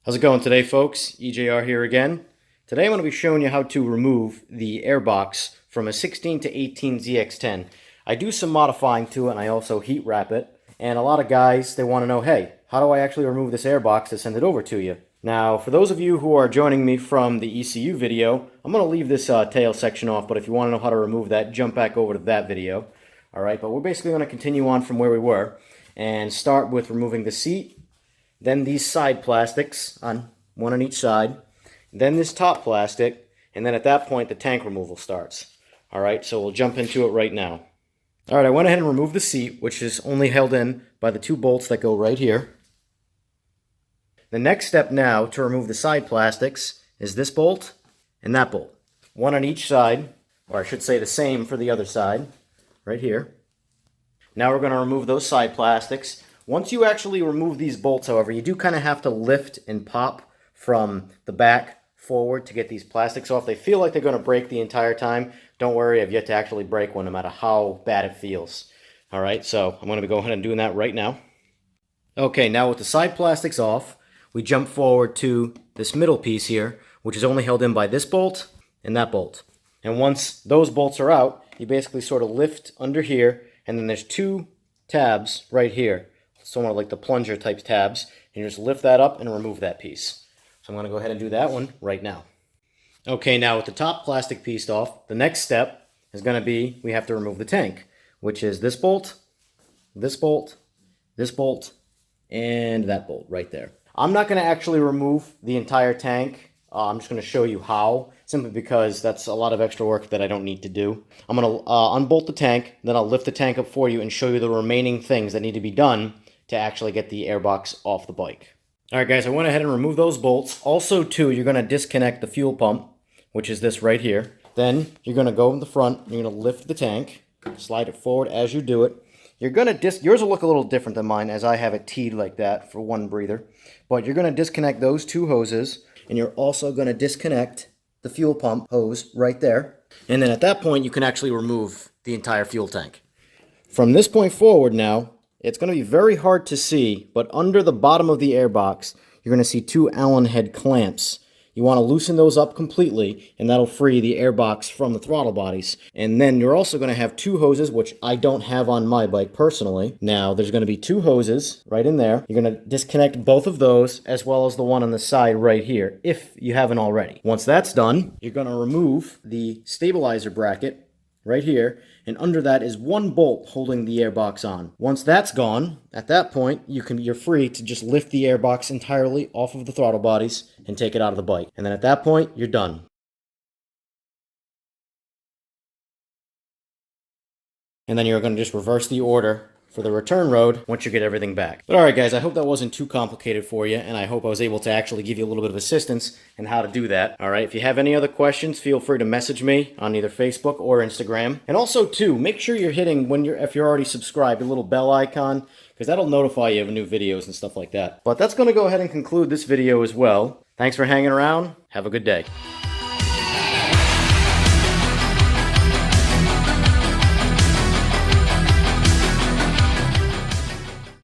How's it going today, folks? EJR here again. Today I'm going to be showing you how to remove the airbox from a 16 to 18 ZX10. I do some modifying to it and I also heat wrap it. And a lot of guys, they want to know, hey, how do I actually remove this airbox to send it over to you? Now, for those of you who are joining me from the ECU video, I'm going to leave this tail section off, but if you want to know how to remove that, jump back over to that video. Alright, but we're basically going to continue on from where we were and start with removing the seat. Then these side plastics, one on each side, then this top plastic, and then at that point the tank removal starts. Alright, so we'll jump into it right now. Alright, I went ahead and removed the seat, which is only held in by the two bolts that go right here. The next step now to remove the side plastics is this bolt and that bolt. One on each side, or I should say the same for the other side, right here. Now we're going to remove those side plastics. Once you actually remove these bolts, however, you do kind of have to lift and pop from the back forward to get these plastics off. They feel like they're going to break the entire time. Don't worry, I've yet to actually break one, no matter how bad it feels. Alright, so I'm going to go ahead and doing that right now. Okay, now with the side plastics off, we jump forward to this middle piece here, which is only held in by this bolt and that bolt. And once those bolts are out, you basically sort of lift under here, and then there's two tabs right here. Somewhat like the plunger type tabs, and you just lift that up and remove that piece. So I'm going to go ahead and do that one right now. Okay, now with the top plastic piece off, the next step is going to be we have to remove the tank, which is this bolt, this bolt, this bolt, and that bolt right there. I'm not going to actually remove the entire tank. I'm just going to show you how, simply because that's a lot of extra work that I don't need to do. I'm going to unbolt the tank, then I'll lift the tank up for you and show you the remaining things that need to be done to actually get the airbox off the bike. Alright guys, I went ahead and removed those bolts. Also too, you're going to disconnect the fuel pump, which is this right here. Then you're going to go in the front, you're going to lift the tank, slide it forward as you do it. You're going to yours will look a little different than mine, as I have it teed like that for one breather. But you're going to disconnect those two hoses, and you're also going to disconnect the fuel pump hose right there. And then at that point, you can actually remove the entire fuel tank. From this point forward now, it's going to be very hard to see, but under the bottom of the airbox, you're going to see two Allen head clamps. You want to loosen those up completely, and that'll free the airbox from the throttle bodies. And then you're also going to have two hoses, which I don't have on my bike personally. Now, there's going to be two hoses right in there. You're going to disconnect both of those, as well as the one on the side right here, if you haven't already. Once that's done, you're going to remove the stabilizer bracket right here, and under that is one bolt holding the airbox on. Once that's gone, at that point, you're free to just lift the airbox entirely off of the throttle bodies and take it out of the bike. And then at that point, you're done. And then you're going to just reverse the order for the return road once you get everything back. But alright guys, I hope that wasn't too complicated for you, and I hope I was able to actually give you a little bit of assistance in how to do that. Alright, if you have any other questions, feel free to message me on either Facebook or Instagram. And also too, make sure you're hitting, if you're already subscribed, a little bell icon, because that'll notify you of new videos and stuff like that. But that's going to go ahead and conclude this video as well. Thanks for hanging around. Have a good day.